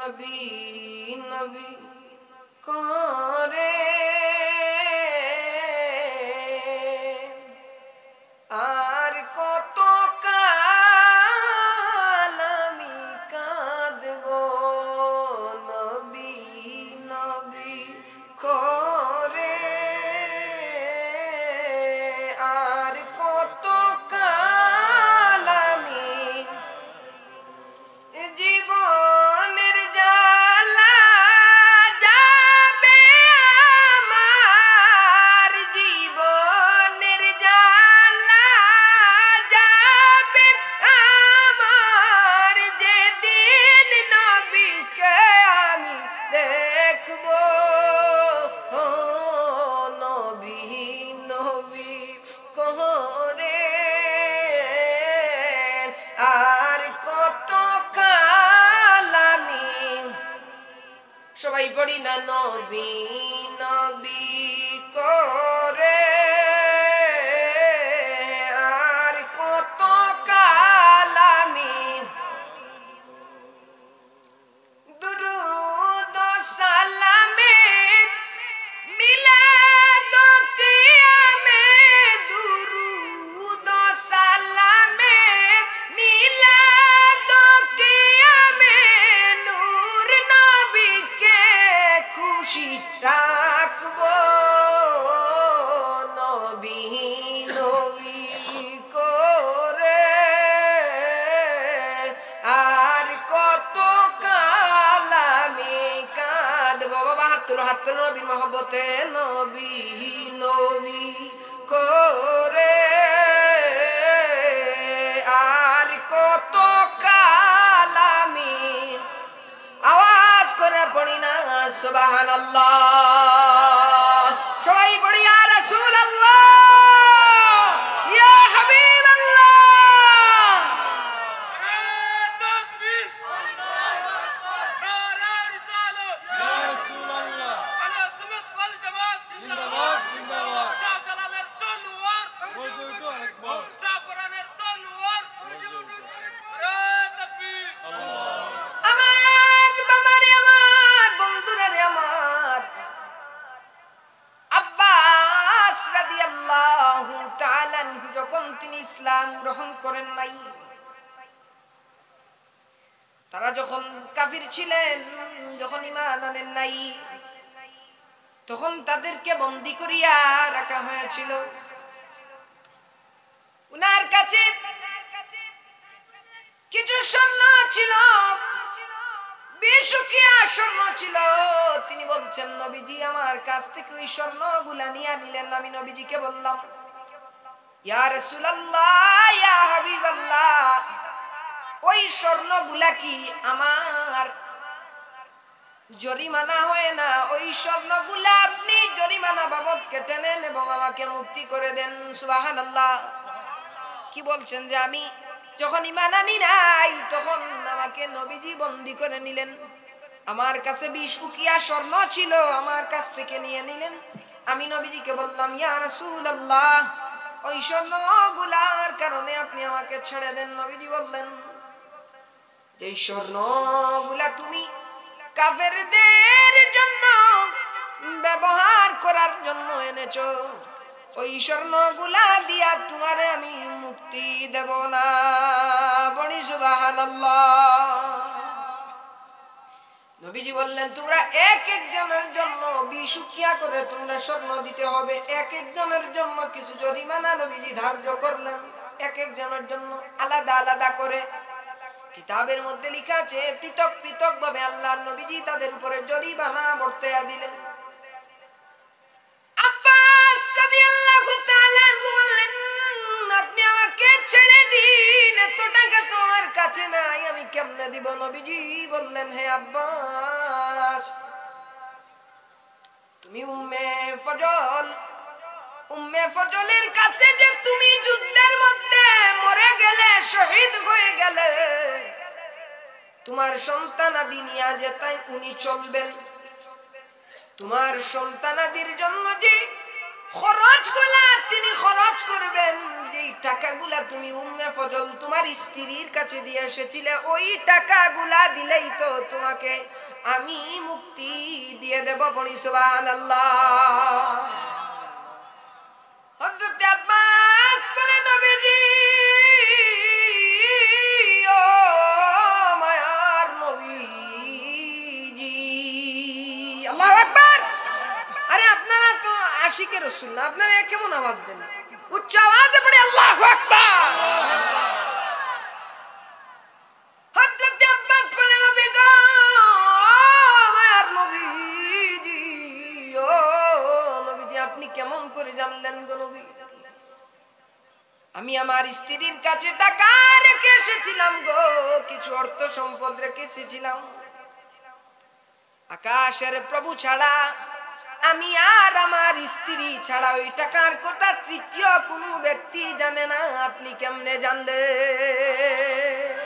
নবী নবী করে আর কত কাল আমি কাঁদব নবী নবী করে আর কত কাল আমি জীবনের জ্বালা যাবে আমার জীবনের জ্বালা যাবে আমার যেদিন নবীকে আমি দেখব ও নবী নবী করে আর কত কাল আমি সবাই পড়ি না নবী নবী করে আর কত কাল আমি দুরূদ ও সালামে মিলাদ ও কিয়ামে দুরূদ ও সালামে মিলাদ ও কিয়ামে নূর নবীকে খুশি রাখবো নবী নবী করে আর কত কাল আমি কাঁদবো বাবা হাত তুলো নবীর মহব্বতে নবী নবী করে আর কত কাল আমি আওয়াজ করে পড়ি না সুবহানাল্লাহ সবাই পড়ি ইয়া রাসূলুল্লাহ ইয়া হাবিবাল্লাহ আমার বাবারে আমার বন্ধুরা রে আমার আব্বাস রাদিয়াল্লাহু তাআলা যখন তিনি ইসলাম গ্রহণ করেন নাই তারা যখন কাফির ছিলেন যখন ঈমান আনেন নাই তখন তাদেরকে বন্দী করিয়া রাখা হয়েছিল উনার কাছে কিছু স্বর্ণ ছিল বেশুকিয়া স্বর্ণ ছিল তিনি বলছেন নবীজি আমার কাছ থেকে ওই স্বর্ণগুলা নিয়ে নিলেন আমি নবীজিকে বললাম ইয়া রাসূলুল্লাহ ইয়া হাবিবাল্লাহ ওই স্বর্ণগুলা কি আমার জরিমানা হয় না ওই স্বর্ণগুলা আপনি জরিমানা বাবদ কেটে নেন এবং আমাকে মুক্তি করে দেন সুবহানাল্লাহ কি বলছেন যে আমি যখন ঈমান আনি নাই তখন আমাকে নবীজি বন্দী করে নিলেন আমার কাছে 20 উকিয়া স্বর্ণ ছিল আমার কাছ থেকে নিয়ে নিলেন আমি নবীজিকে বললাম ইয়া রাসূলুল্লাহ ওই স্বর্ণগুলার কারণে আপনি আমাকে ছেড়ে দেন নবীজি বললেন যে স্বর্ণগুলা তুমি কাফেরদের জন্য ব্যবহার করার জন্য এনেছো ওই স্বর্ণগুলা দিয়া তোমারে আমি মুক্তি দেব না বলি সুবহানাল্লাহ নবীজি বললেন তোমরা এক একজনের জন্য 20 উকিয়া করে তোমরা স্বর্ণ দিতে হবে এক একজনের জন্য কিছু জরিমানা নবীজি ধার্য করলেন এক একজনের জন্য আলাদা আলাদা করে কিতাবের মধ্যে লেখা আছে পৃথক পৃথক ভাবে আল্লাহর নবীজি তাদের উপরে জরিমানা বর্তায়া দিলেন আব্বাস রাদিয়াল্লাহু তাআলা বললেন আপনি আমাকে ছেড়ে দিন এত টাকা তো আমার কাছে নাই আমি কেমনে দিব নবীজি বললেন হে আব্বাস তুমি উম্মে ফজলের কাছে যে তুমি যুদ্ধের মধ্যে মরে গেলে শহীদ হয়ে গেলে তোমার সন্তানাদি নিয়ে যে তাই উনি চলবেন তোমার সন্তানাদির জন্য যে খরচগুলা তিনি খরচ করবেন যেই টাকাগুলা তুমি উম্মে ফজল তোমার স্ত্রীর কাছে দিয়ে এসেছিলে, ওই টাকাগুলা দিলেই তো তোমাকে আমি মুক্তি দিয়ে দেব। বলি সুবহানাল্লাহ। হযরত আব্বাস বলে, নবীজি ও মায়ার নবীজি, আল্লাহু আকবার। আরে আপনারা তো আশিকের রাসূল না, আপনারা কেমন আওয়াজ দেন? উচ্চ আওয়াজে পড়ে আল্লাহু আকবার। হযরত আব্বাস বলে, নবী গো মায়ার নবীজি, ও নবীজি আপনি কেমন করে জানলেন গো নবী? আমি আমার স্ত্রীর কাছে টাকা রেখে এসেছিলাম গো, কিছু অর্থ সম্পদ রেখে এসেছিলাম। আকাশের প্রভু ছাড়া আমি আর আমার স্ত্রী ছাড়া ওই টাকার কথা তৃতীয় কোনো ব্যক্তি জানে না। আপনি কেমনে জানলেন?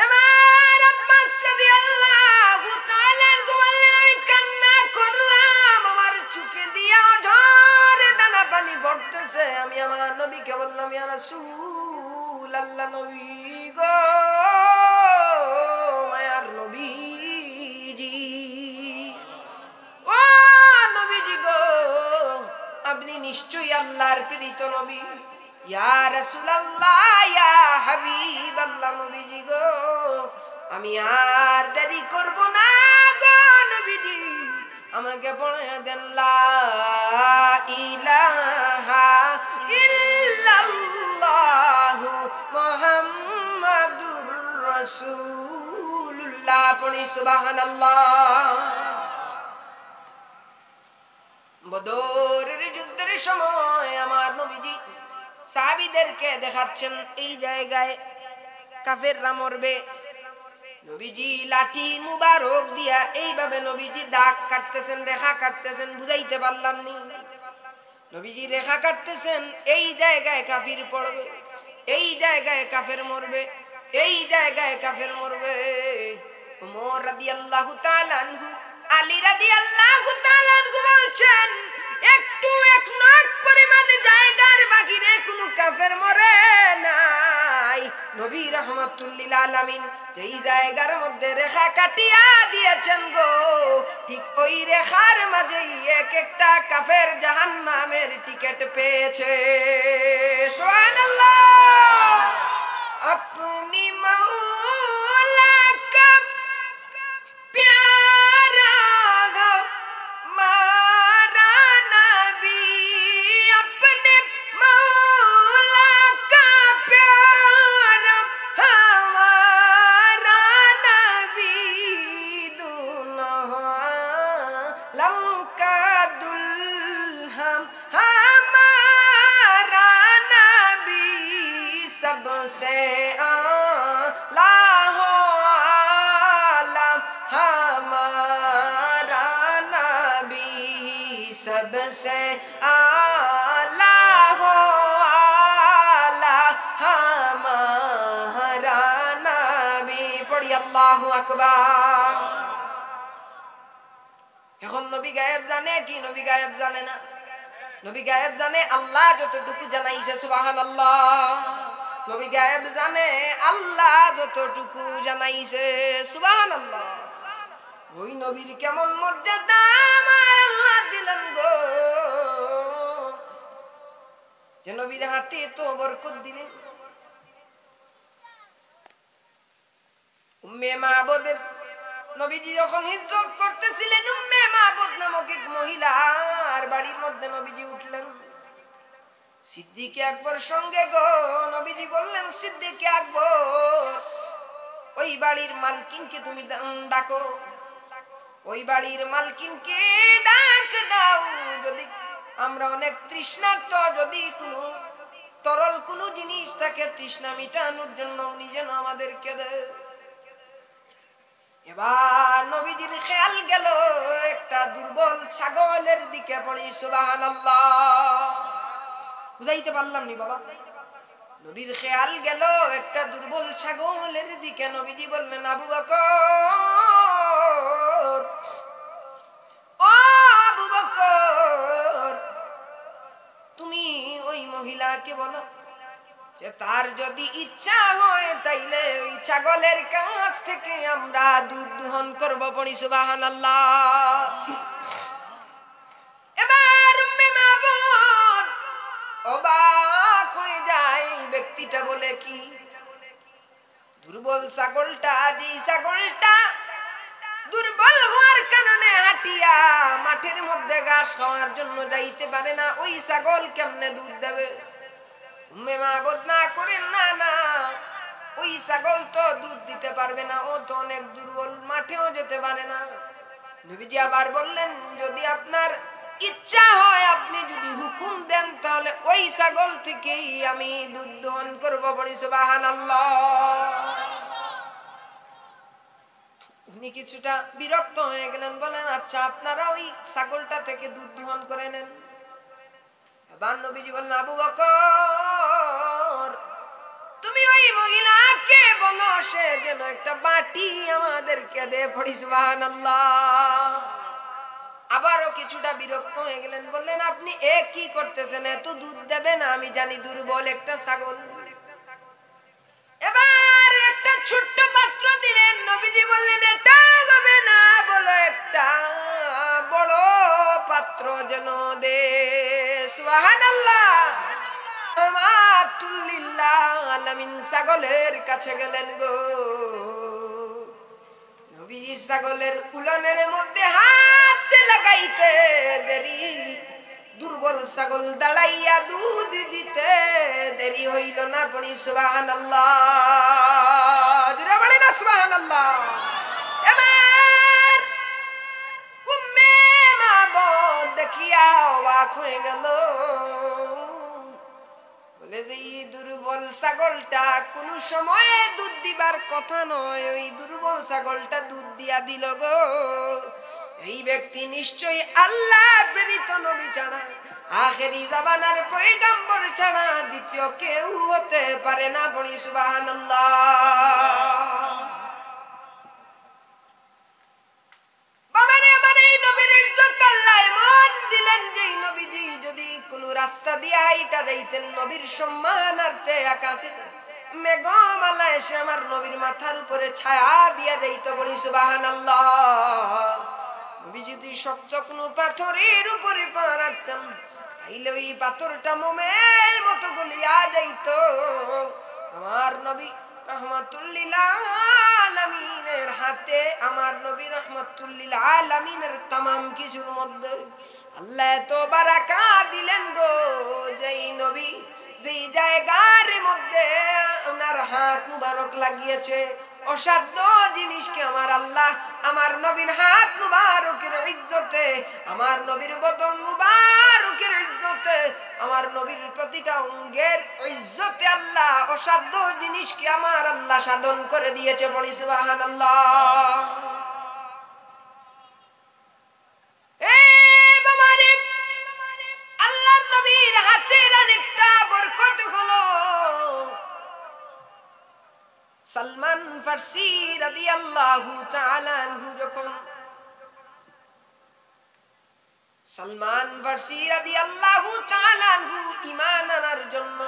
এবার আব্বাস রাদিয়াল্লাহু তাআলা বললেন, আমি কান্না করলাম, আমার চোখে দিয়া ঝরে দানা পানি পড়তেছে। আমি আমার নবীকে বললাম, ইয়া রাসূলুল্লাহ, নবী গো মায়ার নবীজি, ও নবীজি গো আপনি নিশ্চয়ই আল্লাহর প্রেরিত নবী। ইয়া রাসূলুল্লাহ, ইয়া হাবিবাল্লাহ, নবীজি গো আমি আর দেরি করব না গো নবীজি, আমাকে পড়ে দেন লা ইলাহা ইল্লাল্লাহু মুহাম্মাদুর রাসূলুল্লাহ। পড়ি সুবহানাল্লাহ। বদরের যুদ্ধের সময় আমার নবীজি সাহাবীদেরকে দেখাচ্ছেন এই জায়গায় কাফেররা মরবে। নবীজি লাঠি মুবারক দিয়া এইভাবে নবীজি দাগ কাটতেছেন, রেখা কাটতেছেন, বুঝাইতে পারলাম নি। নবীজি রেখা কাটতেছেন, এই জায়গায় কাফির পড়বে, এই জায়গায় কাফের মরবে, এই জায়গায় কাফের মরবে। ওমর রাদিয়াল্লাহু তাআলা আনহু, আলী রাদিয়াল্লাহু তাআলা আনহু বলছেন, একটু এক নখ পরিমাণ জায়গার বাহিরে কোনো কাফের মরে নাই। নবী রাহমাতুল লিল আলামিন যেই জায়গার মধ্যে রেখা কাটিয়া দিয়েছেন গো, ঠিক ওই রেখার মাঝেই এক একটা কাফের জাহান্নামের টিকিট পেয়েছে। সুবহানাল্লাহ। अपनी मौला का प्यारा हमारा नबी, अपने मौला का प्यारा हमारा नबी, दोनों आलम का दुल्हन हमारा नबी, सबसे आला हो आलम हमारा नबी, सबसे आला हो आला हमारा नबी। पढ़ी अल्लाहु আকবার। এখন নবী গায়েব জানে কি নবী গায়েব জানে না? নবী গায়েব জানে আল্লাহ যতটুকু জানাইছে। সুবহানাল্লাহ। নবী গায়েব জানে আল্লাহ যতটুকু জানাইছে। সুবহানাল্লাহ। ওই নবীর কেমন মর্যাদা আমার আল্লাহ দিলেন গো, যে নবীর হাতে তো বরকত দিলেন। উম্মে মাহবুদের নবীজি যখন হিজরত করতেছিলেন, উম্মে মাহবুদ নামক এক মহিলার বাড়ির মধ্যে নবীজি উঠলেন। সিদ্দিক আকবর সঙ্গে গো। নবীজি বললেন, সিদ্দিক আকবর ওই বাড়ির মালকিনকে তুমি ডাকো, ওই বাড়ির মালকিনকে ডাক দাও। যদি আমরা অনেক তৃষ্ণার্ত, যদি কোনো তরল কোনো জিনিস থাকে তৃষ্ণা মিটানোর জন্য উনি যেন আমাদেরকে দেয়। এবার নবীজির খেয়াল গেল একটা দুর্বল ছাগলের দিকে। পড়ি সুবহানাল্লাহ। বুঝাইতে পারলাম নি বাবা? নবীর খেয়াল গেল একটা দুর্বল ছাগলের দিকে। নবীজি বললেন, আবু বকর, ও আবু বকর, তুমি ওই মহিলা মহিলাকে বলো যে তার যদি ইচ্ছা হয় তাইলে ওই ছাগলের কাছ থেকে আমরা দুধ দোহন করব, পড়ি সুবহানাল্লাহ। এবার উম্মে মাবুদ অবাক হয়ে যায়, ব্যক্তিটা বলে কি, দুর্বল ছাগলটা, যে ছাগলটা দুর্বল হওয়ার কারণে হাঁটিয়া মাঠের মধ্যে ঘাস খাওয়ার জন্য যাইতে পারে না, ওই ছাগল কেমনে দুধ দেবে? উম্মে মাবুদ না করেন, না না, ওই ছাগল তো দুধ দিতে পারবে না, ও তো অনেক দুর্বল, মাঠেও যেতে পারে না। নবীজি আবার বললেন, যদি আপনার ইচ্ছা হয়, আপনি যদি হুকুম দেন, তাহলে ওই ছাগল থেকেই আমি দুধ দহন করবো, বলি সুবহানাল্লাহ। উনি কিছুটা বিরক্ত হয়ে গেলেন, বলেন আচ্ছা আপনারা ওই ছাগলটা থেকে দুধ দহন করে নেন। এবার নবীজি বললেন, আবু বকর তুমি ওই মহিলাকে বলো সে যেন একটা বাটি আমাদেরকে দে, পড়ি সুবহানাল্লাহ। আবারও কিছুটা বিরক্ত হয়ে গেলেন, বললেন আপনি এ কি করতেছেন, এত দুধ দেবে না, আমি জানি দুর্বল একটা ছাগল। এবার একটা ছোট্ট পাত্র দিলেন, নবীজি বললেন এটা যাবে না, বলো একটা বড় পাত্র যেন দে, সুবহানাল্লাহ। ছাগলের কাছে গেলেন গো, নবীজি ছাগলের কুলনের মধ্যে হাত লাগাইতে দেরি, দুর্বল ছাগল দাঁড়াইয়া দুধ দিতে দেরি হইল না, পড়ি সুবহানাল্লাহ, জোরে বলেন না সুবহানাল্লাহ। এবার উম্মে মাবুদ দেখিয়া অবাক হয়ে গেল, বলে যে এই দুর্বল ছাগলটা কোন সময়ে দুধ দিবার কথা নয়, ওই দুর্বল ছাগলটা দুধ দিয়া দিল গো, এই ব্যক্তি নিশ্চয়ই আল্লাহ প্রেরিত নবী ছাড়া, আখেরি জামানার পয়গম্বর ছাড়া দ্বিতীয় কেউ হতে পারে না, বলি সুবহানাল্লাহ। বাবারে আমার এই নবীর ইজ্জত আল্লাহ এমন দিলেন যে নবীজি যদি কোন রাস্তা দিয়ে হাইটা যাইতেন, নবীর সম্মানার্থে আকাশে মেঘমালা এসে আমার নবীর মাথার উপরে ছায়া দিয়া যাইত, বলি সুবহানাল্লাহ। নবী যদি শক্ত কোনো পাথরের উপরে পা রাখতেন, তাইলে ওই পাথরটা মোমের মতো গলিয়া যাইত। আমার নবী রাহমাতুল লিল আলামিনের হাতে, আমার নবী রাহমাতুল লিল আলামিনের तमाम কিছুর মধ্যে আল্লাহ এত বারাকা দিলেন গো, যেই নবী যেই জায়গার মধ্যে ওনার হাত মুবারক লাগিয়েছে, অসাধ্য জিনিসকে আমার আল্লাহ আমার নবীর হাত মুবারকের ইজ্জতে, আমার নবীর বদন মুবারকের ইজ্জতে, আমার নবীর প্রতিটা অঙ্গের ইজ্জতে আল্লাহ অসাধ্য জিনিসকে আমার আল্লাহ সাধন করে দিয়েছে, বলি সুবহানাল্লাহ। আল্লাহর নবীর হাতের আরেকটা বরকত হলো, সালমান ফারসি রাদিয়াল্লাহু তাআলা আনহু যখন সালমান ফারসি রাদিয়াল্লাহু তাআলা আনহু ঈমান আনার জন্য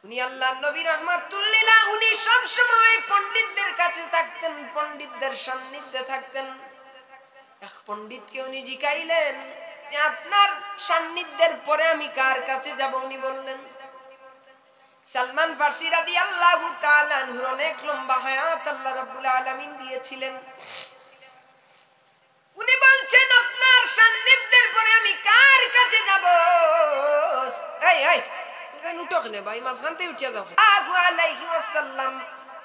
উনি আল্লাহর নবী রাহমাতুল লিল, উনি সব সময় পণ্ডিতদের কাছে থাকতেন, পণ্ডিতদের সান্নিধ্যে থাকতেন। এক পণ্ডিতকে উনি জিজ্ঞাইলেন যে আপনার সান্নিধ্যের পরে আমি কার কাছে যাব? উনি বললেন সালমান ফারসি রাদিয়াল্লাহু তাআলা আনহুর অনেক লম্বা হায়াত আল্লাহ রাব্বুল আলামিন দিয়েছিলেন। উনি বলছেন আপনার সান্নিধ্যের পরে আমি কার কাছে যাব? এই এই তুমি উঠোখনে ভাই মাঝখানতে উঠিয়া যাও আলাইহি ওয়াসাল্লাম,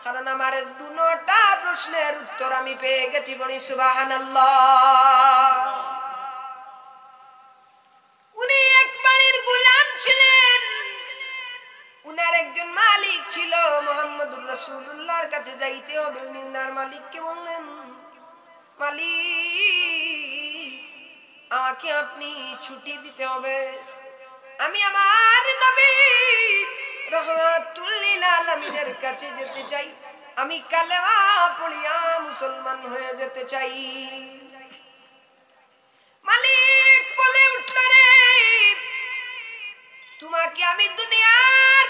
কারণ আমার দুটোটা প্রশ্নের উত্তর আমি পেয়ে গেছি, বলি সুবহানাল্লাহ। উনি এক বাড়ির গোলাম ছিলেন, উনার একজন মালিক ছিল, মুহাম্মদুর রাসূলুল্লাহর কাছে যাইতে হবে। উনি উনার মালিককে বললেন, মালিক আমাকে আপনি ছুটি দিতে হবে, আমি আমার নবী রাহমাতুল লিল আলামিনের কাছে যেতে চাই, আমি কালেমা পড়িয়া মুসলমান হয়ে যেতে চাই। মালিক বলে উঠল, রে তোমাকে আমি দুনিয়ার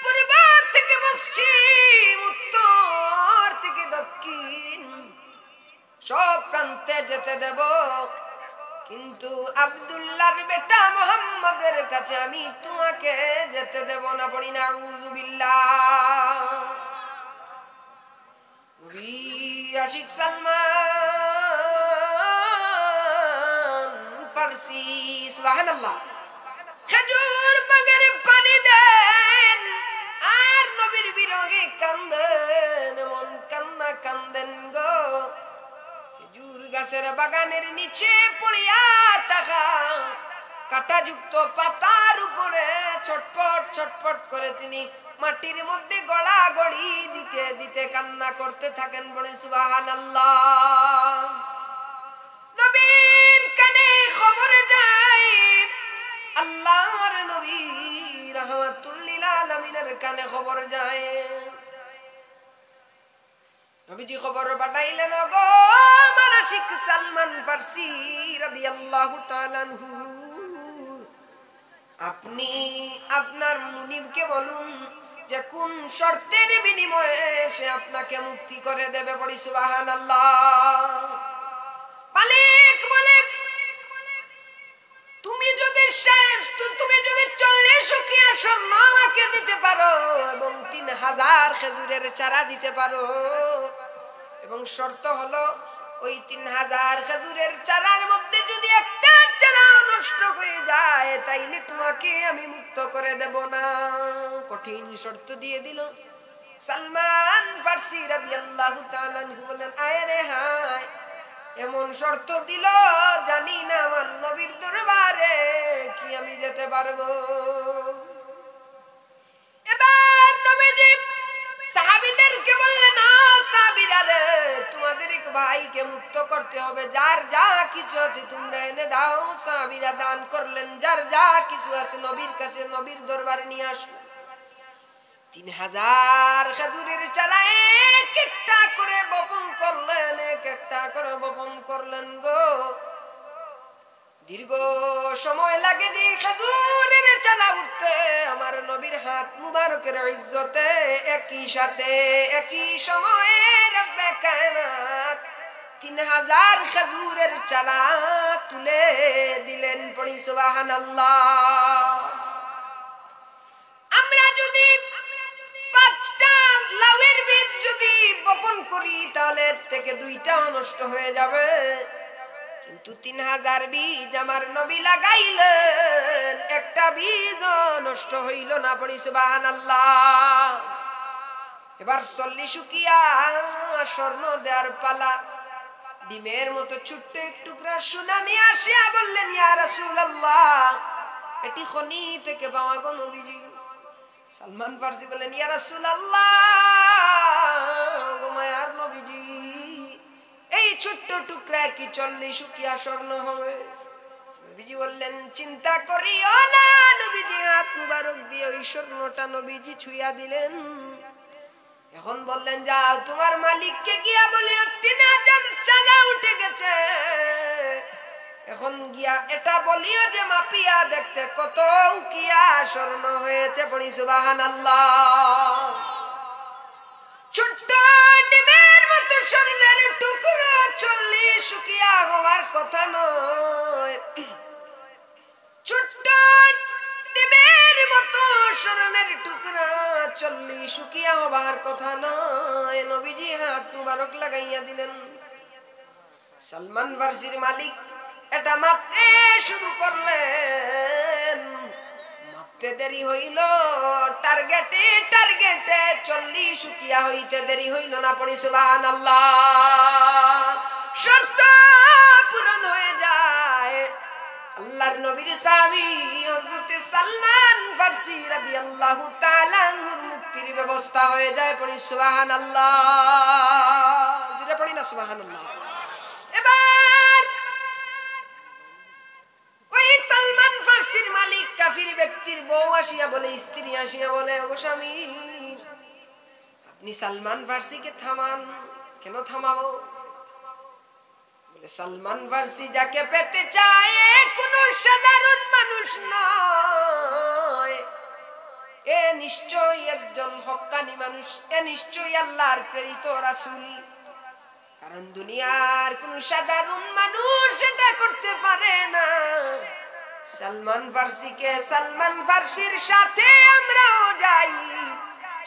পূর্ব থেকে পশ্চিম, উত্তর থেকে দক্ষিণ সব প্রান্তে যেতে দেব, কিন্তু আব্দুল্লাহর বেটা মুহাম্মদের কাছে আমি তোমাকে যেতে দেব না। পড়ি না আউযু বিল্লাহ। নবী আশিক সালমান ফারসি সুবহানাল্লাহ খেজুর বাগানে পানি দেন আর নবীর বিরহে কান্দেন, এমন কান্না কান্দেন গো খেজুর গাছের বাগানের নিচে পড়িয়া থাকা কাঁটাযুক্ত পাতার উপরে ছটফট ছটফট করে তিনি মাটির মধ্যে গড়াগড়ি দিতে দিতে কান্না করতে থাকেন। বলে সুবহানাল্লাহ। নবীর কানে খবর যায়, আল্লাহর নবী রাহমাতুল লিল আলামিনের কানে খবর যায়। নবীজি খবর পাঠাইলেন, গো আমার আশিক সালমান ফারসি রাদিয়াল্লাহু তাআলা আনহু, আপনি আপনার মুনিবকে বলুন যে কোন শর্তের বিনিময়ে সে আপনাকে মুক্তি করে দেবে। পড়ি সুবহানাল্লাহ। মালিক বলে, তুমি যদি 40 উকিয়া স্বর্ণ আমাকে দিতে পারো এবং 3000 খেজুরের চারা দিতে পারো, এবং শর্ত হলো ওই 3000 খেজুরের চারার মধ্যে যদি একটা চারা নষ্ট হয়ে যায় তাইলে তোমাকে আমি মুক্ত করে দেব না। কঠিন শর্ত দিয়ে দিল। সালমান ফারসি রাদিয়াল্লাহু তাআলা আনহু বলেন, আয় রে হায়, এমন শর্ত দিল, জানি না আমার নবীর দরবারে কি আমি যেতে পারবো। এবার নবীজি সাহাবীদেরকে বললেন, না সাহাবীরা রে, তোমাদের এক ভাইকে মুক্ত করতে হবে, যার যা কিছু আছে তোমরা এনে দাও। সাহাবীরা দান করলেন, যার যা কিছু আছে নবীর কাছে, নবীর দরবারে নিয়ে আসলো। 3000 খেজুরের চারা এক একটা করে বপন করলেন, এক একটা করে বপন করলেন গো। দীর্ঘ সময় লাগে যে খেজুরের চারা উঠতে আমার নবীর হাত মুবারকের ইজ্জতে একই সাথে একই সময়ে রব্বে কায়নাত 3000 খেজুরের চারা তুলে দিলেন। পড়ি সুবহানাল্লাহ। আমরা যদি 5টা লাউয়ের বীজ যদি বপন করি তাহলে থেকে 2টা নষ্ট হয়ে যাবে, কিন্তু 3000 বীজ আমার নবী লাগাইলেন, একটা বীজ নষ্ট হইল না। পড়ি সুবহানাল্লাহ। এবার 40 উকিয়া স্বর্ণ দেওয়ার পালা। ডিমের মতো ছোট্ট একটু টুকরা সোনা নিয়ে আসিয়া বললেন, ইয়া রাসূলুল্লাহ, এটি খনি থেকে পাওয়া গো নবীজি। সালমান ফারসি বললেন, ইয়া রাসূলুল্লাহ, গো মায়ার নবীজি, এই ছোট্ট টুকরা কি 40 উকিয়া স্বর্ণ হবে? নবীজি বললেন, চিন্তা করিও না। নবীজি হাত মুবারক দিয়ে ওই স্বর্ণটা নবীজি ছুঁয়া দিলেন। এখন বললেন, যাও তোমার মালিককে গিয়া বলিও 3000 চাঁদা উঠে গেছে। এখন গিয়া এটা বলিও যে মাপিয়া দেখতে কত উকিয়া স্বর্ণ হয়েছে। পড়ি সুবহানাল্লাহ। ছোট্ট ডিমের মতো স্বর্ণের টুকরা 40 উকিয়া হওয়ার কথা নয়। ছোট্ট ডিমের মতো স্বর্ণের টুকরা 40 উকিয়া হবার কথা নয়। নবীজি হাত মুবারক লাগাইয়া দিলেন। সালমান ফারসির মালিক এটা মাপতে শুরু করলেন। মাপতে দেরি হইল, টার্গেটে 40 উকিয়া হইতে দেরি হইল না। পড়ি সুবহানাল্লাহ। শর্ত পূরণ হয়ে যায়। আল্লাহর নবীর সাহাবী হযরত সালমান ফারসি রাদিয়াল্লাহু তাআলা আনহুর মুক্তির ব্যবস্থা হয়ে যায়। পড়ি সুবহানাল্লাহ। জোরে পড়ি না সুবহানাল্লাহ। এবার ওই সালমান ফারসির মালিক কাফির ব্যক্তির বউ আসিয়া বলে, স্ত্রী আসিয়া বলে, ও স্বামী, আপনি সালমান ফারসিকে থামান। কেন থামাবো? সালমান ফারসি যাকে পেতে চায় কোন সাধারণ মানুষ নয়, এ নিশ্চয়ই একজন হক্কানি মানুষ, এ নিশ্চয়ই আল্লাহর প্রেরিত রাসূল। কারণ দুনিয়ার কোন সাধারণ মানুষ এটা করতে পারে না। সালমান ফার্সির সাথে আমরাও যাই,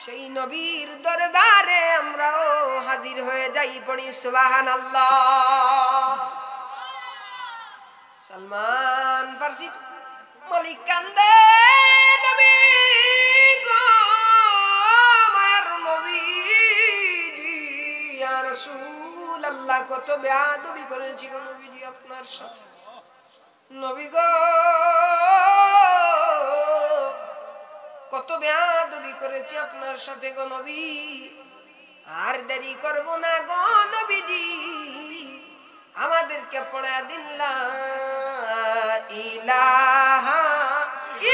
সেই নবীর দরবারে আমরাও হাজির হয়ে যাই, পড়ি সুবহানাল্লাহ। সালমান ফার্সি মালিক কান্দে, নবী গো আমার নবী ইয়া রাসূলুল্লাহ, কত বেয়াদবি করেছি গো নবীজি আপনার সাথে। নবী গো কত বেয়াদবি করেছি আপনার সাথে গো নবী, আর দেরি করব না গো নবীজি, আমাদেরকে পড়া দিন লা ইলাহা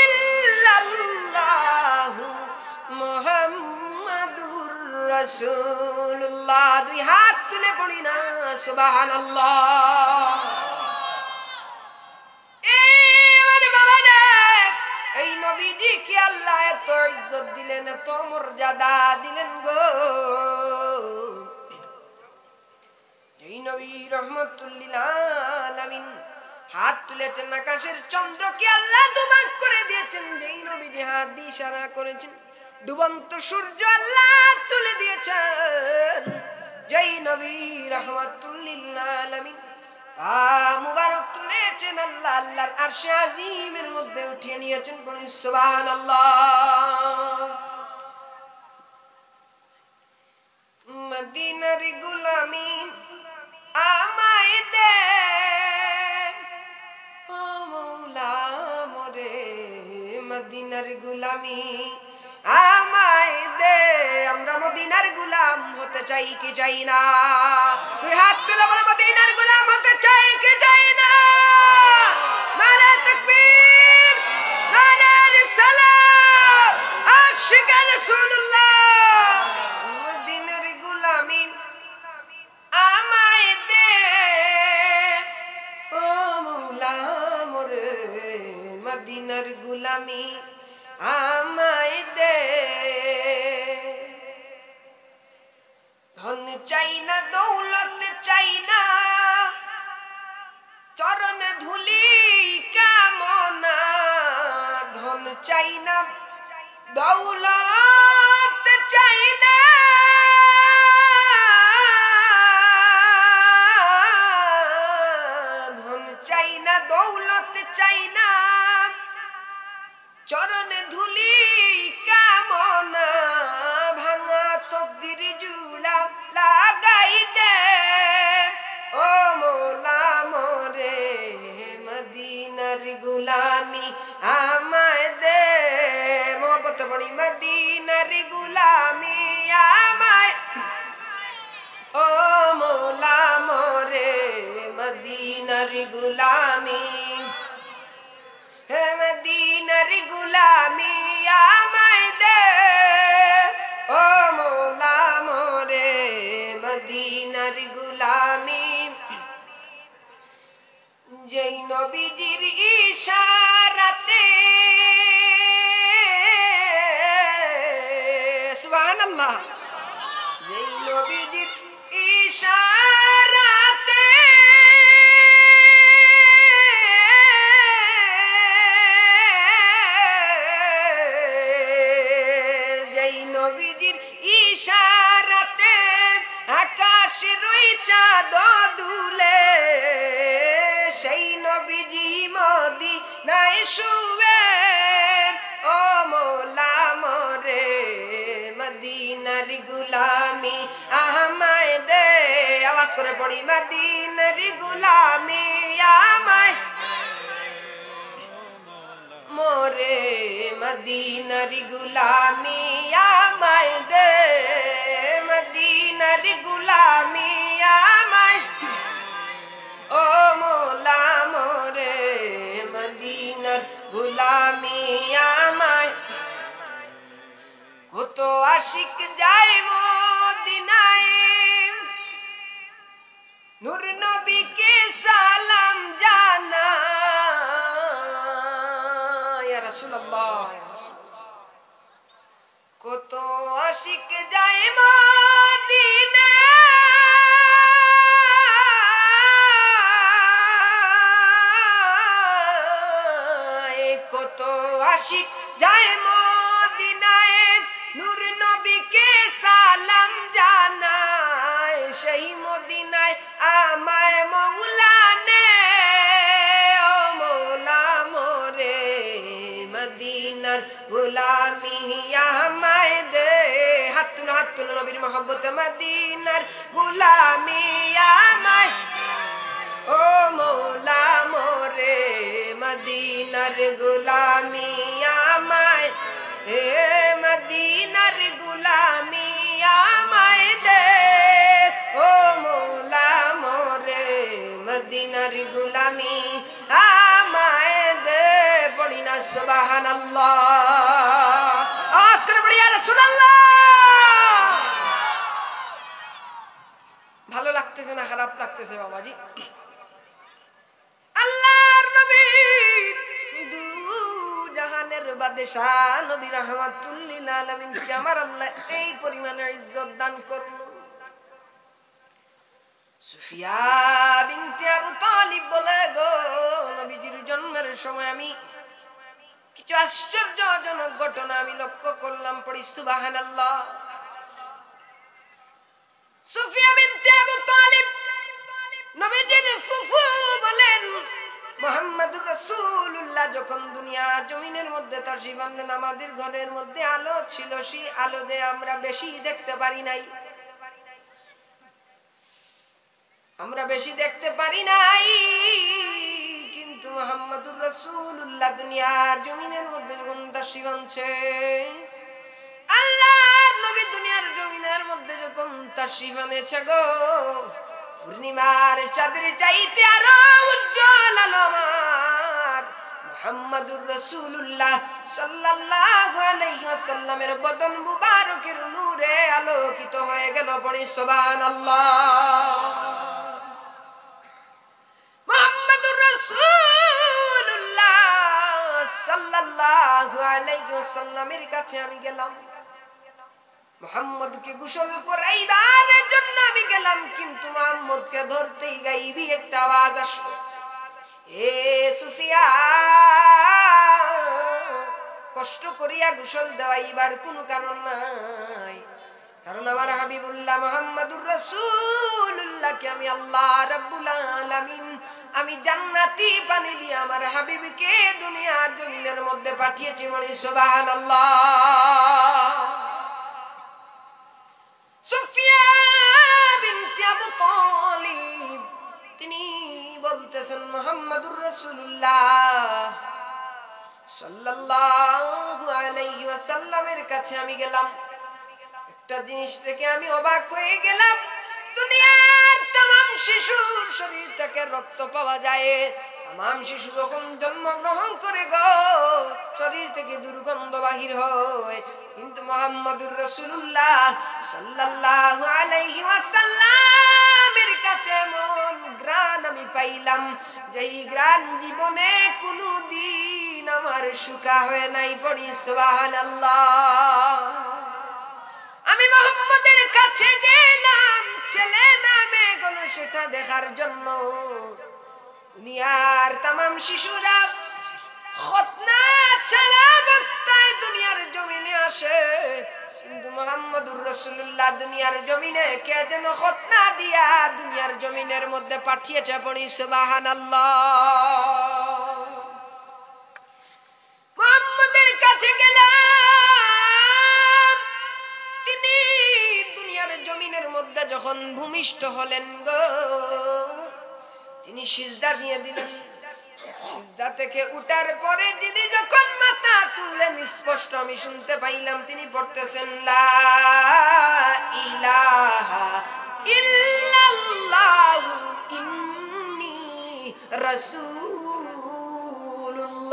ইল্লাল্লাহু মুহাম্মাদুর রাসূলুল্লাহ। দুই হাত তুলে পড়ি না সুবহানাল্লাহ। এই নবীজি কি আল্লাহ এত ইজ্জত দিলেন, এত মর্যাদা দিলেন গো। এই নবী রহমাতুল লিল আলামিন হাত তুলেছেন, আকাশের চন্দ্রকে আল্লাহ ডুবাক করে দিয়েছেন। যেই নবীজি হাত দিয়ে ইশারা করেছেন, ডুবন্ত সূর্য আল্লাহ তুলে দিয়েছেন। যেই নবী রহমাতুল লিল আলামিন পা মুবারক তুলেছেন, আল্লাহ আল্লাহর আরশে আজিমের মধ্যে উঠিয়ে নিয়েছেন, বলি সুবহানাল্লাহ। মদিনার গোলামি আমায় দে ও মৌলা মোরে, মদিনার গোলামি আমায় দে। আমরা মদিনার গোলাম হতে চাই কি চাই না? দুই হাত তুলে বলে মদিনার গোলাম হতে চাই কি চাই না? নারে তাকবীর, নারে রিসালাত, আশিকে রাসূলুল্লাহ। মদিনার গোলামি আমায় দে ও মৌলা মোরে, মদিনার গোলামি আমায় দে। ধন চাই না, দৌলত চাই না, চরণ ধুলি কামনা। ধন চাই না, দৌলত চাই না, ধন চাই না, দৌলত চাই না, চরণে ধুলি কামনা। ভাঙা তকদির জুড়া লাগাই দে ও মৌলা মোরে, মদিনার গোলামি আমায় দে। মোহব্বত পড়ি, মদিনার গোলামি আমায় ও মৌলা মোরে, মদিনার গোলামি, হে মদিনার গোলামি আমায় দে ও মৌলা মোরে, মদিনার গোলামি। যেই নবীজির ইশারাতে, সুবহানাল্লাহ, যেই নবীজির ইশারাতে ইশারাতে আকাশে রই চাঁদ দুলে, সেই নবীজি মদিনায় শুয়ে ও মৌলা মোরে, মদিনার গোলামি আমায় দে। আওয়াজ করে পড়ি, মদিনার গোলামি আমায় মোরে, মদিনার গোলামি আমায় দে, মদিনার গোলামি আমায় ও মৌলা মোরে, মদিনার গোলামি আমায়। কত আশিক যায় মদিনায়, নূর নবীকে সালাম জানা। ইয়া রাসূলুল্লাহ, আশিক যায় মদিনা কত আশিক যায় মদিনায় নূর নবীকে সালাম জানায় সেই মদিনায় আমায় মৌলা নে ও মৌলা মোরে মদিনার গোলামি আমায় দে হাত তুলো নবীর মহব্বত মদিনার গোলামি আমায় ও মৌলা মোরে মদিনার গোলামি আমায় হে মদিনার গোলামি আমায় দে ও মৌলা মোরে মদিনার গোলামি আমায় দে পড়ি না সুবহানাল্লাহ আওয়াজ করে পড়ি ইয়া রাসূলুল্লাহ ভালো লাগতেছে না খারাপ লাগতেছে বাবাজি আল্লাহর নবী দু জাহানের বাদশাহ নবী রাহমাতুল লিল আলামিন কে আমার আল্লাহ এই পরিমাণে ইজ্জত দান করলো সুফিয়া বিনতে আবু তালিব বলে গো নবীজির জন্মের সময় আমি কিছু আশ্চর্যজনক ঘটনা আমি লক্ষ্য করলাম পড়ি সুবহানাল্লাহ সুফিয়া বিনতে আবু তালিব নবীজির ফুফু বলেন মুহাম্মদুর রাসূলুল্লাহ যখন দুনিয়া জমিনের মধ্যে তাশরীফ আনলেন আমাদের ঘরের মধ্যে আলো ছিল সেই আলো দিয়ে আমরা বেশি দেখতে পারি নাই কিন্তু মুহাম্মদুর রাসূলুল্লাহ দুনিয়ার জমিনের মধ্যে যখন তাশরীফ আনছে আল্লাহর নবী দুনিয়ার জমিনের মধ্যে যখন তাশরীফ আনেছে গো পূর্ণিমার চাঁদের চাইতে আরো উজ্জ্বল আলো আমার মুহাম্মদুর রাসূলুল্লাহ সাল্লাল্লাহু আলাইহি ওয়াসাল্লামের বদন মুবারকের নূরে আলোকিত হয়ে গেল পড়ি সুবহানাল্লাহ মুহাম্মদুর রাসূলুল্লাহ সাল্লাল্লাহু আলাইহি ওয়াসাল্লামের কাছে আমি গেলাম মুহাম্মদকে গোসল করাইবার জন্য আমি গেলাম কিন্তু মুহাম্মদকে ধরতেই গাইবি একটা আওয়াজ আসলো এ সুফিয়া কষ্ট করিয়া গোসল দেওয়াইবার কোনো কারণ নাই কারণ আমার হাবিবুল্লাহ মুহাম্মদুর রাসূলুল্লাহকে আমি আল্লাহ রাব্বুল আলামিন আমি জান্নাতি পানি দিয়ে আমার হাবিবকে দুনিয়ার জমিনের মধ্যে পাঠিয়েছি বলি সুবহানাল্লাহ সুফিয়া বিনতে আবু তালিব তিনি বলতেছেন মুহাম্মদুর রাসূলুল্লাহ সাল্লাল্লাহু আলাইহি ওয়াসাল্লামের কাছে আমি গেলাম একটা জিনিস থেকে আমি অবাক হয়ে গেলাম দুনিয়ার तमाम শিশুর শরীর থেকে রক্ত পাওয়া যায় तमाम শিশু যখন জন্মগ্রহণ করে গো শরীর থেকে দুর্গন্ধ বাহির হয় কিন্তু মুহাম্মদুর রাসূলুল্লাহ সাল্লাল্লাহু আলাইহি ওয়াসাল্লামের কাছে মন গ্রাণ আমি পাইলাম যেই গ্রাণ জীবনে কোনদিন আমার শুকা হয় নাই পড়ি সুবহানাল্লাহ আমি মুহাম্মদের কাছে গেলাম ছেলে না মেয়ে গুলো সেটা দেখার জন্য দুনিয়ার तमाम শিশুরা খতনা ছাড়া অবস্থায় দুনিয়ার জমিনে আসে কিন্তু মুহাম্মদুর রাসূলুল্লাহ দুনিয়ার জমিনে কে যেন খতনা দিয়া দুনিয়ার জমিনের মধ্যে পাঠিয়েছে পড়ি সুবহানাল্লাহ মুহাম্মদের কাছে গেলাম তিনি দুনিয়ার জমিনের মধ্যে যখন ভূমিষ্ঠ হলেন গো তিনি সিজদা দিয়ে দিলেন সিজদা থেকে উঠার পরে দিদি যখন মাথা তুললেন স্পষ্ট আমি শুনতে পাইলাম তিনি পড়তেছেন লা ইলাহা ইল্লাল্লাহ ইন্নী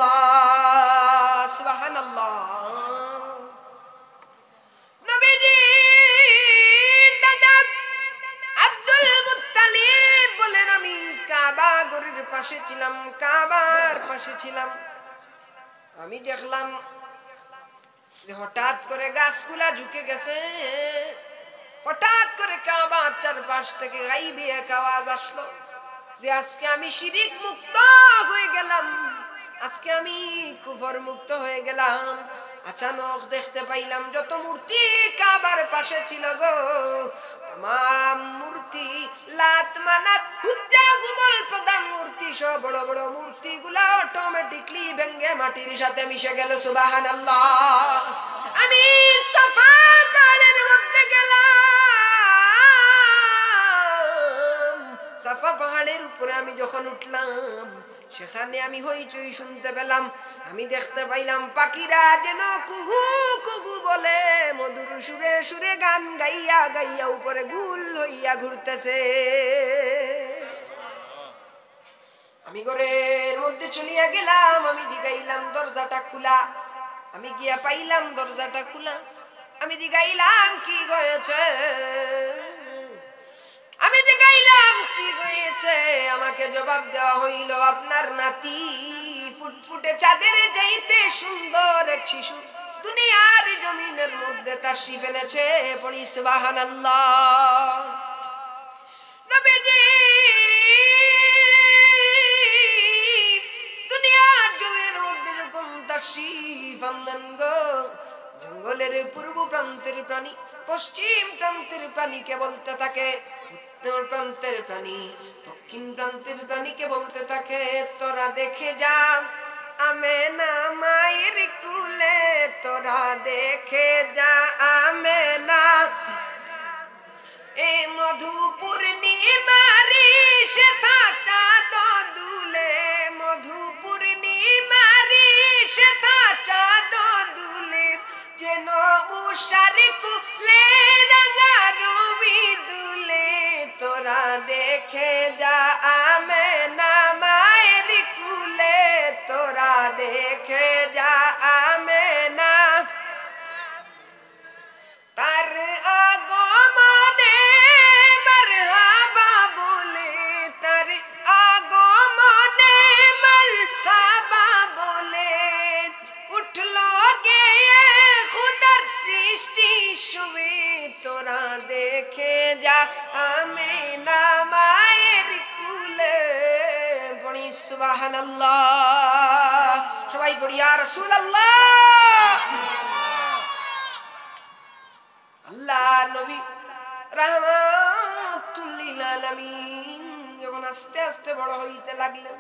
রাসূলুল্লাহ সুবহানাল্লাহ নবীজির দাদা আব্দুল মুত্তালিব বলেন আমি কাবা ঘরের পাশে ছিলাম কাবার পাশে ছিলাম আমি দেখলাম হঠাৎ করে গাছগুলা ঝুঁকে গেছে, হঠাৎ করে কাবার চারপাশ থেকে গাইবি এক আওয়াজ আসলো যে আজকে আমি শিরিক মুক্ত হয়ে গেলাম, আজকে আমি কুফর মুক্ত হয়ে গেলাম। আচানক দেখতে পাইলাম যত মূর্তি কাবার পাশে ছিল গো, তাম মূর্তি লাত মানাত হুজ্জা গুবল প্রধান মূর্তি সব বড় বড় মূর্তিগুলা অটোমেটিকলি ভেঙ্গে মাটির সাথে মিশে গেল। সুবহানাল্লাহ। আমি সাফা পাহাড়ের মধ্যে গেলাম, সাফা পাহাড়ের উপরে আমি যখন উঠলাম সেখানে আমি হইচই শুনতে পেলাম। আমি দেখতে পাইলাম পাখিরা যেন কুহু কুহু বলে মধুর সুরে সুরে গান গাইয়া গাইয়া উপরে গুল হইয়া ঘুরতেছে। আমি ঘরের মধ্যে চলিয়া গেলাম, আমি জিগাইলাম দরজাটা খোলা। আমি গিয়া পাইলাম দরজাটা খোলা। আমি জিগাইলাম কি হয়েছে, আমি জিগাইলাম কি হয়েছে। আমাকে জবাব দেওয়া হইল আপনার নাতি ফুটফুটে চাঁদের চাইতে সুন্দর এক শিশু দুনিয়ার জমিনের মধ্যে তাশরীফ এনেছে। পড়ি সুবহানাল্লাহ। নবীজি দুনিয়ার জমিনের মধ্যে যখন তাশরীফ আনলেন গো, জঙ্গলের পূর্ব প্রান্তের প্রাণী পশ্চিম প্রান্তের প্রাণীকে বলতে থাকে, উত্তর প্রান্তের প্রাণী দক্ষিণ প্রান্তের প্রাণীকে বলতে থাকে তোরা দেখে যা আমেনা মায়ের কুলে, তোরা দেখে যা আমেনা এ মধু পূর্ণিমারি শ্বেতা চাঁদ দুলে, মধু পূর্ণিমারি শ্বেতা চাঁদ দুলে, যেন উষার কুলে রাঙা রবি দুলে, তোরা দেখে যা আমেনা মায়ের কুলে, তোরা দেখে যা আমেনা। তার আগমনে মারহাবা বলে, তার আগমনে মারহাবা বলে উঠলো গেয়ে খুদার সৃষ্টি শুবে, তোরা দেখে যা আমেনা মায়ের কুলে। পড়ি সুবহানাল্লাহ। সবাই পড়ি ইয়া রাসূলুল্লাহ। আল্লাহ নবী রাহমাতুল লিল আলামিন যখন আস্তে আস্তে বড় হইতে লাগলেন,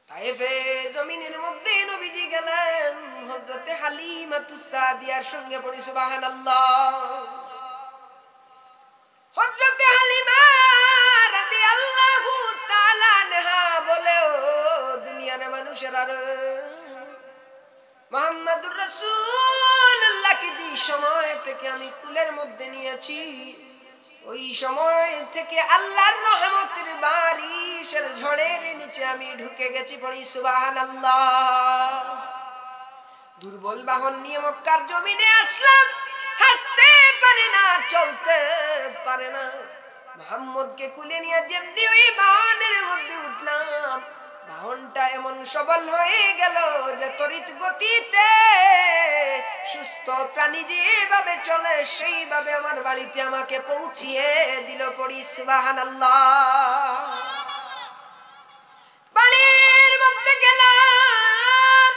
তায়েফের জমিনের মধ্যে নবীজি গেলেন হযরতে হালিমাতুস সাদিয়ার সঙ্গে। পড়ি সুবহানাল্লাহ। হযরতে হালিমা রাদিয়াল্লাহু তাআলা আনহা বলে, ও দুনিয়ার মানুষেরা রে, মুহাম্মাদুর রাসূলুল্লাহকে যে সময় থেকে আমি কুলের মধ্যে নিয়েছি, ওই সময় থেকে আল্লাহর রহমতের বারিশের ঝড়ের নিচে আমি ঢুকে গেছি। পড়ি সুবহানাল্লাহ। দুর্বল বাহন নিয়ে মক্কার জমিনে আসলাম, হাঁটতে পারে না, চলতে পারে না। মুহাম্মদকে কুলে নিয়ে যেমনি ওই বাহনের মধ্যে উঠলাম, বাহনটা এমন সবল হয়ে গেল যে তড়িৎ গতিতে সুস্থ প্রাণী যেভাবে চলে সেইভাবে আমার বাড়িতে আমাকে পৌঁছিয়ে দিল। পড়ি সুবহানাল্লাহ। বাড়ির মধ্যে গেলাম,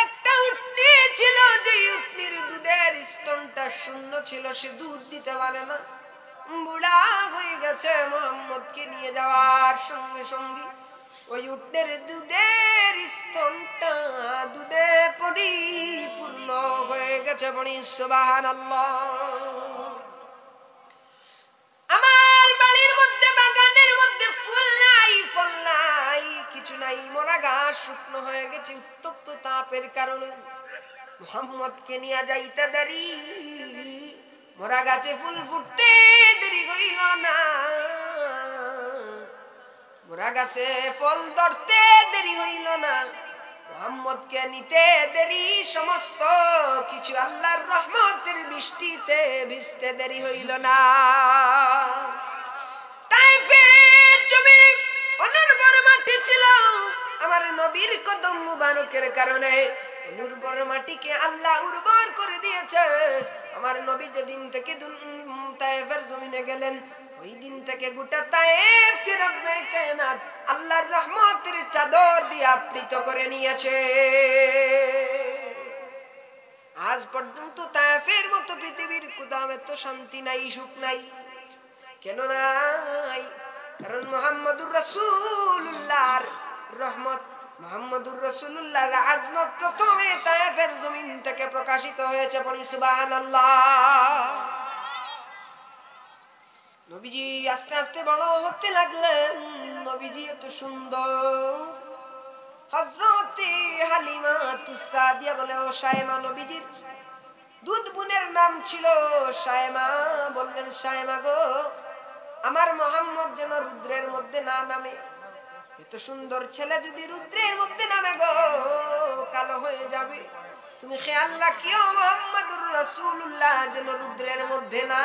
একটা উটনি ছিল, যে উটনির দুধের স্তনটা শূন্য ছিল, সে দুধ দিতে পারে না, বুড়া হয়ে গেছে। মুহাম্মদকে নিয়ে যাওয়ার সঙ্গে সঙ্গে ওই উটনের দুধের স্তনটা দুধে পরিপূর্ণ হয়ে গেছে। পড়ি সুবহানাল্লাহ। আমার বাড়ির মধ্যে বাগানের মধ্যে ফুল নাই, ফল নাই, কিছু নাই, মরা ঘাস শুকনো হয়ে গেছে উত্তপ্ত তাপের কারণে। মুহাম্মদকে নিয়ে যাইতে দেরি, মরা গাছে ফুল ফুটতে দেরি হইল না, মরা গাছে ফল ধরতে দেরি হইল না, মুহাম্মদকে নিতে দেরি, সমস্ত কিছু আল্লাহর রহমতের বৃষ্টিতে ভিজতে দেরি হইল না। তাইফের জমি অনুর্বর মাটি ছিল, আমার নবীর কদম মুবারকের কারণে উর্বর মাটিকে আল্লাহ উর্বর করে দিয়েছে। আমার নবী যেদিন থেকে তায়েফের জমিনে গেলেন, ওই দিন থেকে গোটা তায়েফকে রব্বে কায়নাত আল্লাহর রহমতের চাদর দিয়ে আবৃত করে নিয়েছে। আজ পর্যন্ত তায়েফের মতো পৃথিবীর কোথাও এত শান্তি নাই, সুখ নাই। কেন নাই? কারণ মুহাম্মদুর রাসূলুল্লাহর রহমত, মুহাম্মদুর রাসূলুল্লাহর আজমত প্রথমে তায়েফের জমিন থেকে প্রকাশিত হয়েছে। পড়ি সুবহানাল্লাহ। নবীজি আস্তে আস্তে বড় হতে লাগলেন। নবীজি এত সুন্দর। হযরতে হালিমা তুসাদিয়া বলে, ও শায়মা, নবীজির দুধ বোনের নাম ছিল শায়মা। বললেন, শায়মা গো, আমার মুহাম্মদ যেন রুদ্রের মধ্যে না নামে। এত সুন্দর ছেলে যদি রুদ্রের মধ্যে নামে গো, কালো হয়ে যাবে। তুমি খেয়াল রাখিও মুহাম্মদুর রাসূলুল্লাহ যেন রুদ্রের মধ্যে না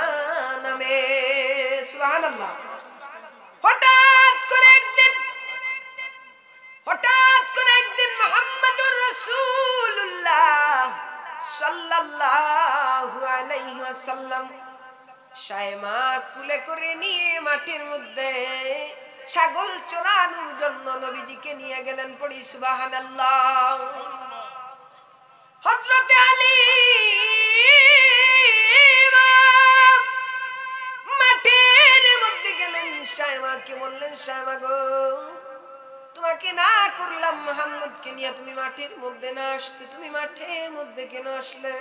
নামে। সুবহানাল্লাহ। হঠাৎ করে একদিন মুহাম্মদুর রাসূলুল্লাহ সাল্লাল্লাহু আলাইহি ওয়াসাল্লাম শায়মা কুলে করে নিয়ে মাটির মধ্যে ছাগল চরানোর জন্য নবীজিকে নিয়ে গেলেন। পড়ি সুবহানাল্লাহ। হযরতে আলী মাটির মধ্যে গেলেন, শায়মাকে বললেন, শায়মা গো, তোমাকে না করলাম মুহাম্মদকে নিয়ে তুমি মাটির মধ্যে না আসতে, তুমি মাঠের মধ্যে কেন আসলে?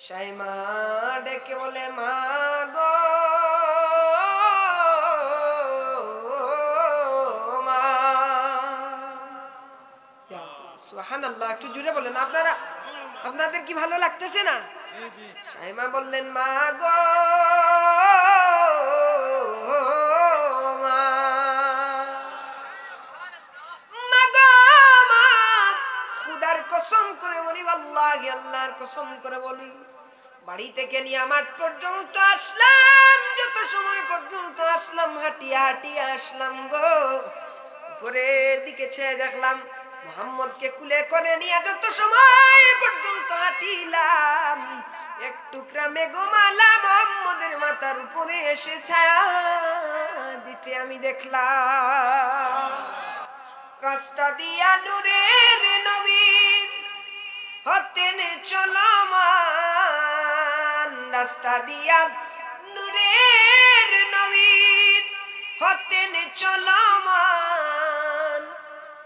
শায়মা ডেকে বলে, মা গো, মা। সুবহানাল্লাহ। একটু জুড়ে বলেন। আপনাদের কি ভালো লাগতেছে না? শায়মা বললেন, মা গো, কসম করে বলি, আল্লাহি, আল্লাহর কসম করে বলি, বাড়ি থেকে নিয়ে মাঠ পর্যন্ত আসলাম, যত সময় পর্যন্ত আসলাম, হাঁটিয়া হাঁটিয়া আসলাম গো। উপরের দিকে চেয়ে দেখলাম মুহাম্মদকে কুলে করে নিয়ে যত সময় পর্যন্ত হাঁটিলাম, এক টুকরা মেঘমালা মুহাম্মদের মাথার উপরে এসে ছায়া দিতে আমি দেখলাম। রাস্তা দিয়া নূরের নবী হতেন চলমান, রাস্তা দিয়া নূরের নবী হতেন চলমান।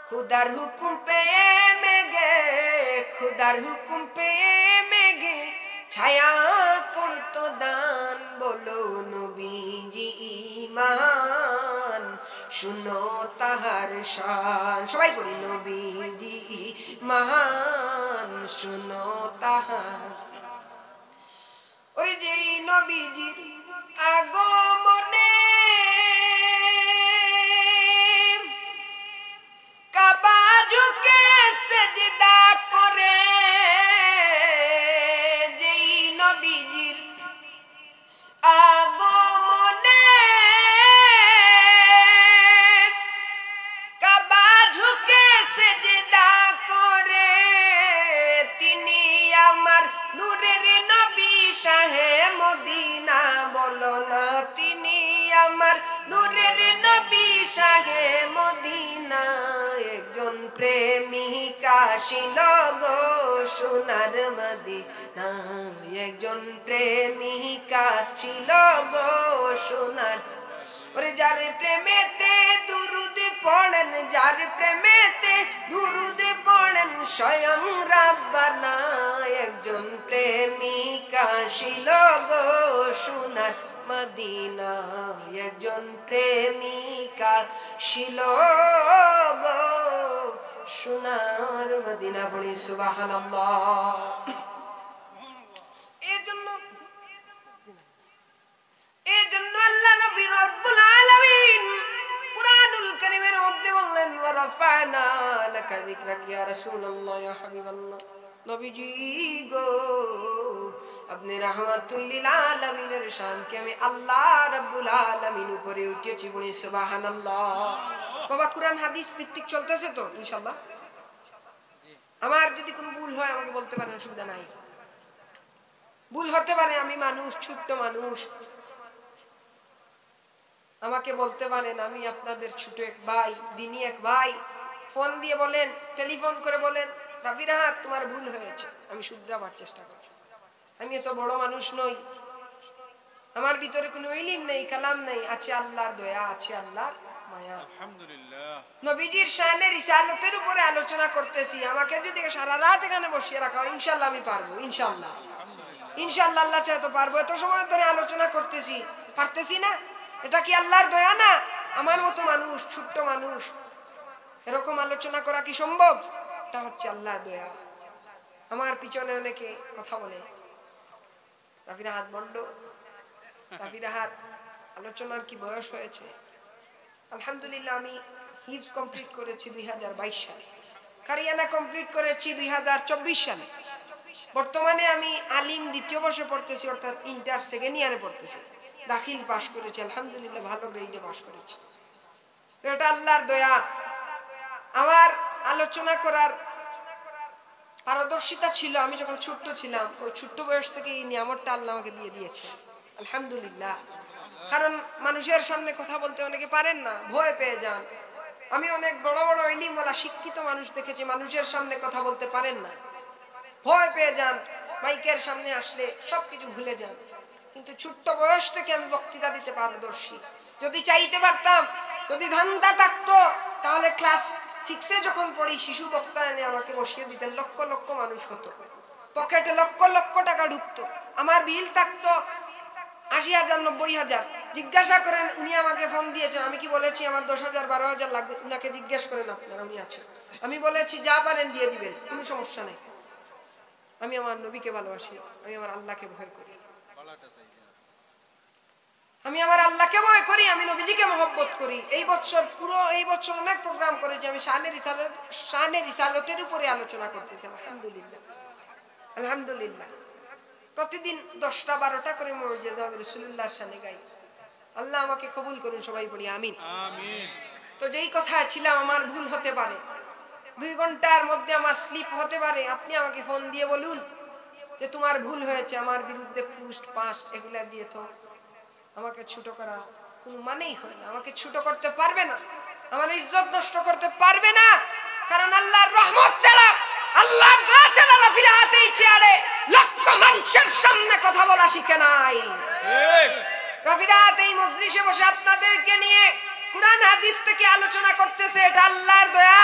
খুদার হুকুম পেয়ে মেঘে, খুদার হুকুম পেয়ে মেঘে ছায়া করতো দান। বলো নবীজি ঈমান, শুনো তাহার শান। সবাই পড়ি, নবীজি ঈমান, শুনো তাহার। ওরে যেই নবীজির আগমনে কাবা ঝুঁকে সেজদা করে, যেই নবীজির আগমনে কাবা ঝুঁকে সেজদা করে, তিনি আমার নূরের নবী শাহে মদিনা। বলো না, তিনি আমার নূরের নবী শাহে মদিনা। একজন প্রেমিকা ছিল গো সোনার মদিনা, একজন প্রেমিকা ছিল গো সোনার। ওরে যার প্রেমেতে দুরুদ পড়েন, যার প্রেমেতে দুরুদ পড়েন স্বয়ং রাব্বানা। একজন প্রেমিকা ছিল গো সোনার মদিনা, একজন প্রেমিকা ছিল গো সোনার মদিনা। বলি সুবহানাল্লাহ। এজন্য আল্লাহ নবী রব্বুল আলামিন কুরআনুল কারীমের মধ্যে বললেন, ওয়া রাফা'না লাকা যিকরাকা ইয়া রাসূলুল্লাহ, ইয়া হাবিবাল্লাহ। নবীজি গো, আপনি রাহমাতুল লিল আলামিনের শানকে আমি আল্লাহ রাব্বুল আলামিন উপরে উঠিয়েছি। বলি সুবহানাল্লাহ। বাবা কুরআন হাদিস ভিত্তিক চলতেছে তো ইনশাআল্লাহ? আমার যদি কোনো ভুল হয় আমাকে বলতে পারেন, অসুবিধা নাই। ভুল হতে পারে, আমি মানুষ, ছোট্ট মানুষ, আমাকে বলতে পারেন। আমি আপনাদের ছোট এক ভাই, দিনী এক ভাই। ফোন দিয়ে বলেন, টেলিফোন করে বলেন, রাফি রাহাত তোমার ভুল হয়েছে, আমি শুধরাবার চেষ্টা করি। আমি এত বড় মানুষ নই, আমার ভিতরে কোনো ইলম নেই, কালাম নেই, আছে আল্লাহর দয়া, আছে আল্লাহর মায়া। আলহামদুলিল্লাহ। নবীজির শানে রিসালাতের উপরে আলোচনা করতেছি, আমাকে যদি সারা রাত এখানে বসিয়ে রাখা হয় ইনশাআল্লাহ আমি পারবো, ইনশাআল্লাহ, ইনশাআল্লাহ, আল্লাহ চাহে তো পারবো। এত সময় ধরে আলোচনা করতেছি, পারতেছি না? এটা কি আল্লাহর দয়া না? আমার মতো মানুষ, ছোট্ট মানুষ, এরকম আলোচনা করা কি সম্ভব? এটা হচ্ছে আল্লাহর দয়া। আমার পিছনে অনেকে কথা বলে, রাফি রাহাত বন্ড, রাফি রাহাত আলোচনার কি বয়স হয়েছে? আলহামদুলিল্লাহ, আমি হিজ কমপ্লিট করেছি 2022 সালে, কারিয়ানা কমপ্লিট করেছি 2024 সালে। বর্তমানে আমি আলিম দ্বিতীয় বর্ষে পড়তেছি, অর্থাৎ ইন্টার সেকেন্ড ইয়ারে পড়তেছি। দাখিল পাশ করেছি, আলহামদুলিল্লাহ, ভালো গ্রেডে পাশ করেছি। তো এটা আল্লাহর দয়া। আমার আলোচনা করার পারদর্শিতা ছিল আমি যখন ছোট্ট ছিলাম, ওই ছোট্ট বয়স থেকে এই নিয়ামতটা আল্লাহ আমাকে দিয়ে দিয়েছে, আলহামদুলিল্লাহ। কারণ মানুষের সামনে কথা বলতে অনেকে পারেন না, ভয় পেয়ে যান। আমি অনেক বড় বড় ইলিমওয়ালা শিক্ষিত মানুষ দেখেছি, মানুষের সামনে কথা বলতে পারেন না, ভয় পেয়ে যান, মাইকের সামনে আসলে সবকিছু ভুলে যান। কিন্তু ছোট্ট বয়স থেকে আমি বক্তৃতা দিতে পারদর্শী। যদি চাইতে পারতাম, যদি ধান্দা থাকতো, তাহলে ক্লাস 6-এ যখন পড়ি শিশু বক্তা এনে আমাকে বসিয়ে দিতেন, লক্ষ লক্ষ মানুষ হতো, পকেটে লক্ষ লক্ষ টাকা ঢুকতো, আমার বিল থাকতো 80,000 90,000। জিজ্ঞাসা করেন, উনি আমাকে ফোন দিয়েছেন, আমি কি বলেছি আমার 10,000 12,000 লাগবে? উনাকে জিজ্ঞেস করেন আপনারা, উনি আছেন। আমি বলেছি যা পারেন দিয়ে দিবেন, কোনো সমস্যা নেই। আমি আমার নবীকে ভালোবাসি, আমি আমার আল্লাহকে ভয় করি, আমি আমার আল্লাহকে ভয় করি, আমি নবীজিকে মহব্বত করি। এই বছর অনেক প্রোগ্রাম করেছি, আমি শানে রিসালতের উপরে আলোচনা করতেছি, আলহামদুলিল্লাহ, আলহামদুলিল্লাহ। প্রতিদিন 10টা 12টা করে মুআজ্জাজা আমি রাসূলুল্লাহর শানে গাই। আল্লাহ আমাকে কবুল করুন, সবাই পড়ি আমিন, আমিন। তো যেই কথা ছিলাম, আমার ভুল হতে পারে, 2 ঘন্টার মধ্যে আমার স্লিপ হতে পারে। আপনি আমাকে ফোন দিয়ে বলুন যে তোমার ভুল হয়েছে, আমার বিরুদ্ধে পোস্ট পাস্ট এগুলা দিয়ে তো আমাকে ছোট করা কোনো মানেই হয় না। আমাকে ছোট করতে পারবে না, আমার ইজ্জত নষ্ট করতে পারবে না। কারণ আল্লাহর রহমত ছাড়া, আল্লাহর দয়া ছাড়া রাফি রাহাত এই চেয়ারে লক্ষ মানুষের সামনে কথা বলা শিখে নাই। ঠিক। রাফি রাহাত এই মজলিসে বসে আপনাদেরকে নিয়ে কুরআন হাদিস থেকে আলোচনা করতেছে, এটা আল্লাহর দয়া।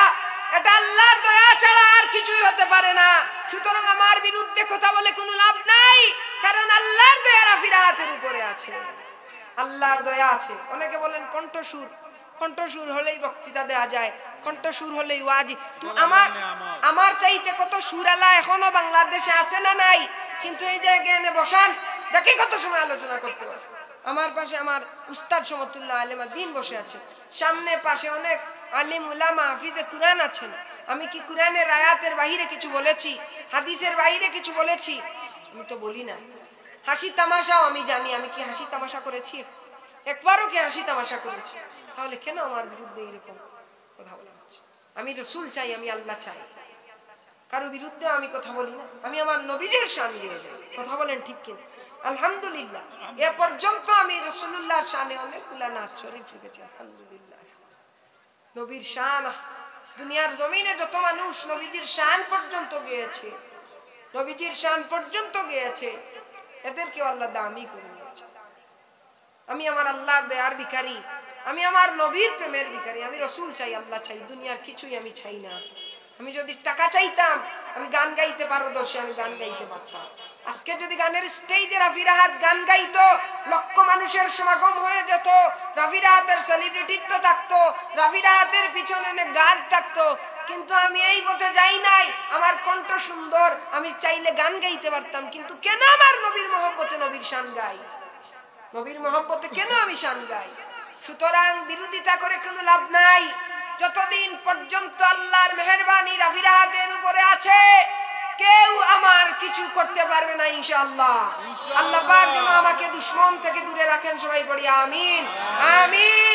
এটা আল্লাহর দয়া ছাড়া আর কিছুই হতে পারে না। সুতরাং আমার বিরুদ্ধে কথা বলে কোনো লাভ নাই, কারণ আল্লাহর দয়া রাফি রাহাতের উপরে আছে, আল্লাহর দয়া আছে। অনেকে বলেন কণ্ঠসুর হলেই বক্তৃতা দেওয়া যায়, কণ্ঠসুর হলেই ওয়াজ। তো আমার চাইতে কত সুরালা এখনো বাংলাদেশে আছে না নাই? কিন্তু এই জায়গায় এনে বসান, দেখি কত সময় আলোচনা করতে পারে। আমার পাশে আমার উস্তাদ সমতুল্লাহ আলেমা দিন বসে আছে, সামনে পাশে অনেক আলিম উলামা হাফিজে কুরআন আছেন। আমি কি কুরআনের আয়াতের বাইরে কিছু বলেছি? হাদিসের বাইরে কিছু বলেছি? আমি তো বলি না। হাসি তামাশাও আমি জানি, আমি কি হাসি তামাশা করেছি? একবারও কি হাসি তামাশা করেছি? তাহলে কেন আমার বিরুদ্ধে এরকম কথা বলা হচ্ছে? আমি রাসূল চাই, আমি আল্লাহ চাই, কারো বিরুদ্ধে আমি কথা বলি না। আমি আমার নবীজির শানে দিয়ে যাই, কথা বলেন ঠিক কিনা? আলহামদুলিল্লাহ, এ পর্যন্ত আমি রাসূলুল্লাহর শানে অনেকগুলা নাচ শরীফ লিখেছি, আলহামদুলিল্লাহ। নবীর শান, দুনিয়ার জমিনে যত মানুষ নবীজির শান পর্যন্ত গেয়েছে, নবীজির শান পর্যন্ত গেয়েছে, এদেরকে আল্লাহ দামি করে নিয়েছে। আমি আমার আল্লাহর দয়ার ভিখারি, আমি আমার নবীর প্রেমের ভিখারি। আমি রাসূল চাই, আল্লাহ চাই, দুনিয়ার কিছুই আমি চাই না। আমি যদি টাকা চাইতাম, আমি গান গাইতে পারদর্শী, আমি গান গাইতে পারতাম। আজকে যদি গানের স্টেজে রাফি রাহাত গান গাইতো, লক্ষ মানুষের সমাগম হয়ে যেত, রাফি রাহাতের সেলিব্রিটিত্ব থাকতো, রাফি রাহাতের পিছনে অনেক গান থাকতো। কিন্তু আমি এই পথে যাই নাই, আমার কণ্ঠ সুন্দর, আমি চাইলে গান গাইতে পারতাম। কিন্তু কেন আমার নবীর মহব্বতে নবীর শান গাই? নবীর মহব্বতে কেন আমি শান গাই? সুতরাং বিরোধিতা করে কোনো লাভ নাই। যতদিন পর্যন্ত আল্লাহর মেহেরবানি রাফি রাহাতের উপরে আছে, কেউ আমার কিছু করতে পারবে না ইনশাআল্লাহ। আল্লাহ পাক যেন আমাকে দুশমন থেকে দূরে রাখেন, সবাই পড়ি আমিন, আমিন।